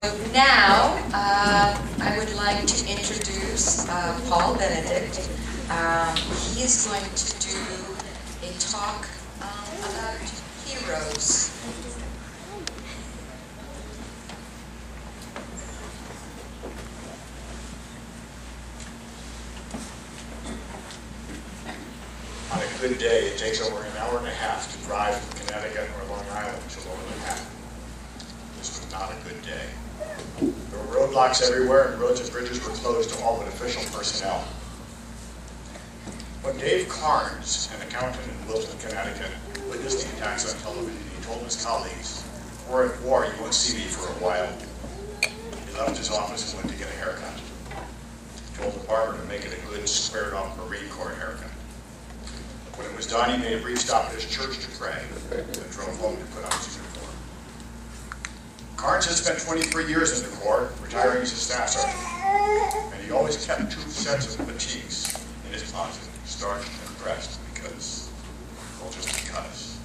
Now, I would like to introduce Paul Benedict. He is going to do a talk about heroes. On a good day, it takes over an hour and a half to drive from Connecticut or Long Island to Lower Manhattan. This was not a good day. There were roadblocks everywhere, and roads and bridges were closed to all but official personnel. When Dave Carnes, an accountant in Wilton, Connecticut, witnessed the attacks on television, he told his colleagues, "We're at war, you won't see me for a while." He left his office and went to get a haircut. He told the barber to make it a good, squared-off Marine Corps haircut. When it was done, he made a brief stop at his church to pray, and drove home to put on his uniform. Carnes had spent 23 years in the Corps, retiring as a staff sergeant, and he always kept 2 sets of fatigues in his closet, starched and pressed, just because.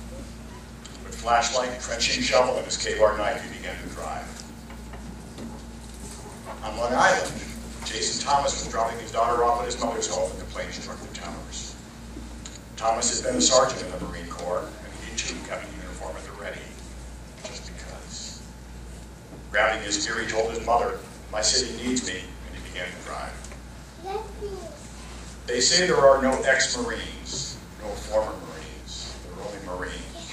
With flashlight, trenching shovel, and his K-bar knife, he began to drive. On Long Island, Jason Thomas was dropping his daughter off at his mother's home when the plane struck the towers. Thomas had been a sergeant in the Marine Corps, and he too kept a uniform at the ready, just because. Grabbing his gear, he told his mother, "My city needs me," and he began to drive. They say there are no ex-Marines, no former Marines. There are only Marines.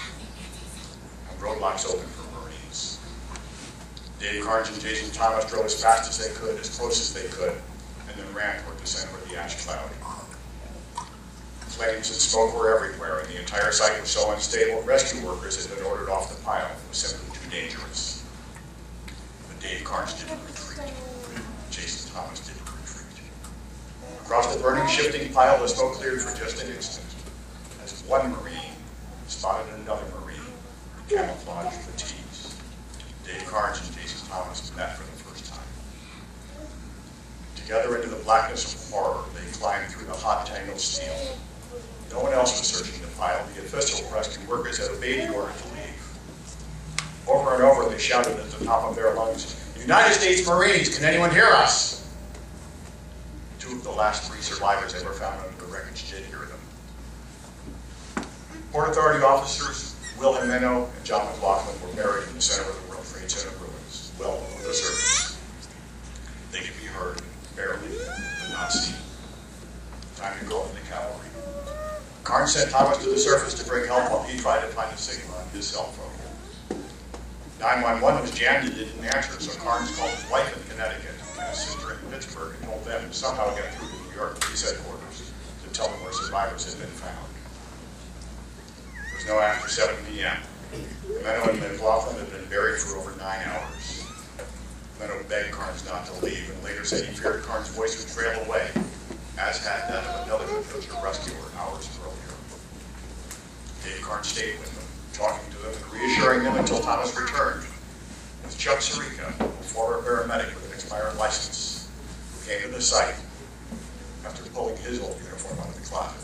And roadblocks open for Marines. Dave Carnes and Jason Thomas drove as fast as they could, as close as they could, and then ran toward the center of the ash cloud. Flames and smoke were everywhere, and the entire site was so unstable, rescue workers had been ordered off the pile. It was simply too dangerous. But Dave Carnes didn't retreat. Jason Thomas didn't retreat. Across the burning, shifting pile, the smoke cleared for just an instant, as one Marine spotted another Marine in camouflage fatigues. Dave Carnes and Jason Thomas met for the first time. Together into the blackness of horror, they climbed through the hot tangled steel. No one else was searching the pile. The official rescue workers had obeyed the order to leave. Over and over, they shouted at the top of their lungs, "United States Marines, can anyone hear us?" 2 of the last 3 survivors ever found under the wreckage did hear them. Port Authority officers Will Jimeno and John McLaughlin were buried in the center of the World Trade Center ruins, well below the surface. They could be heard, barely, but not seen. Time to call in the cavalry. Carnes sent Thomas to the surface to bring help while he tried to find a signal on his cell phone. 911 was jammed and didn't answer, so Carnes called his wife in Connecticut and his sister in Pittsburgh and told them to somehow get through to New York police headquarters to tell them where survivors had been found. It was no after 7 p.m. Jimeno and McLaughlin had been buried for over 9 hours. Jimeno begged Carnes not to leave and later said he feared Carnes' voice would trail away, as had that of another Winchester rescuer hours earlier. Dave Carnes stayed with them, talking to them and reassuring them until Thomas returned, with Chuck Sirica, a former paramedic with an expired license, who came to the site after pulling his old uniform out of the closet.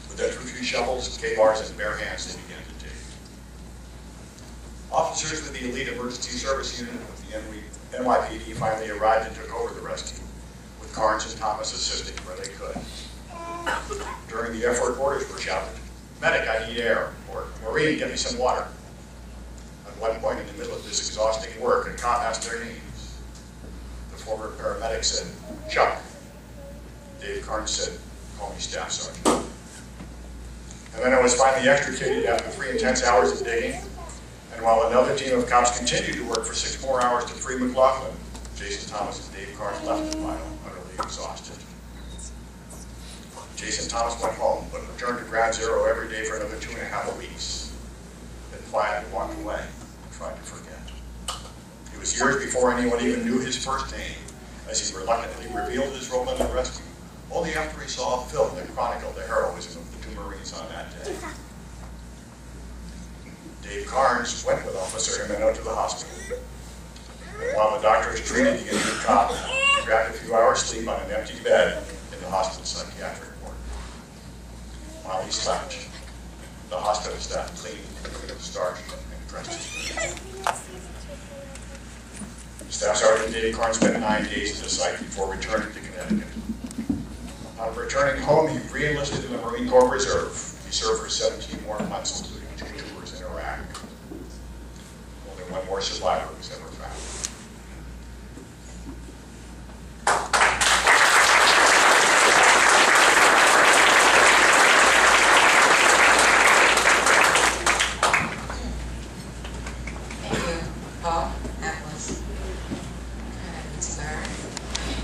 With entry shovels, K-bars, and bare hands, they began to dig. Officers with the elite emergency service unit of the NYPD finally arrived and took over the rescue, with Carnes and Thomas assisting where they could. During the effort, orders were shouted, "Medic, I need air," or "Marine, get me some water." At one point in the middle of this exhausting work, a cop asked their names. The former paramedic said, "Chuck." Dave Carnes said, "Call me Staff Sergeant." And then I was finally extricated after 3 intense hours of digging, and while another team of cops continued to work for 6 more hours to free McLaughlin, Jason Thomas and Dave Carnes left the pile, utterly exhausted. Jason Thomas went home, but returned to Ground Zero every day for another 2.5 weeks. Then quietly walked away and tried to forget. It was years before anyone even knew his first name, as he reluctantly revealed his role in the rescue, only after he saw a film that chronicled the heroism of the 2 Marines on that day. Dave Carnes went with Officer Jimeno to the hospital. And while the doctors treated the injured cop, he grabbed a few hours sleep on an empty bed in the hospital psychiatric ward. While he slept, the hospital staff cleaned, starched, and pressed his wound. Staff Sergeant Dave Karn spent 9 days at the site before returning to Connecticut. Upon returning home, he re-enlisted in the Marine Corps Reserve. He served for 17 more months, including 2 tours in Iraq. Only one more survivor was ever found.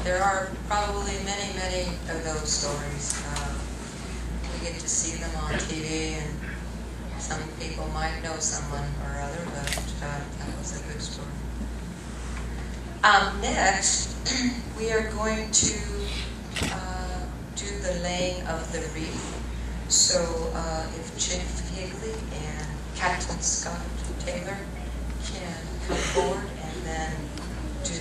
There are probably many, many of those stories. We get to see them on TV, and some people might know someone or other, but that was a good story. Next, we are going to do the laying of the wreath. So if Chief Higley and Captain Scott Taylor can come forward and then do.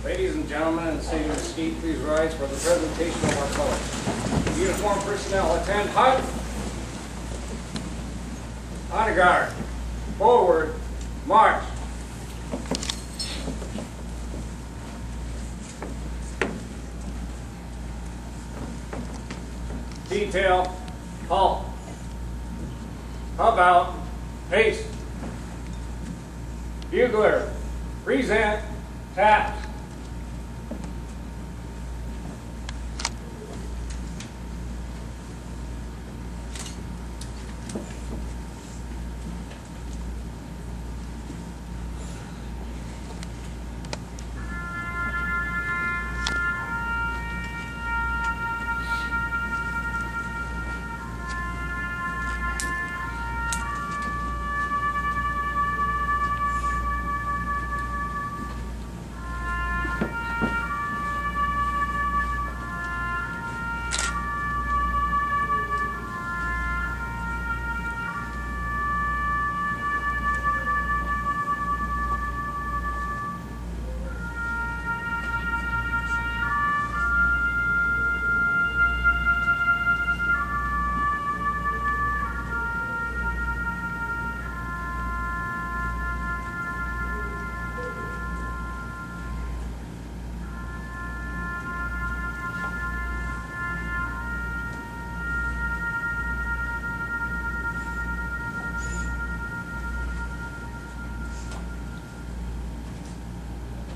Ladies and gentlemen in the city of Mesquite, please rise for the presentation of our colors. Uniformed personnel, attend hut. Honor guard. Forward. March. Detail. Halt. Hub out. Haste. Bugler. Present. Taps.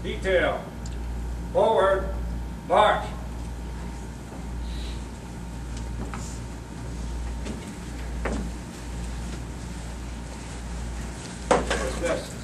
Detail. Forward. March. Dismiss.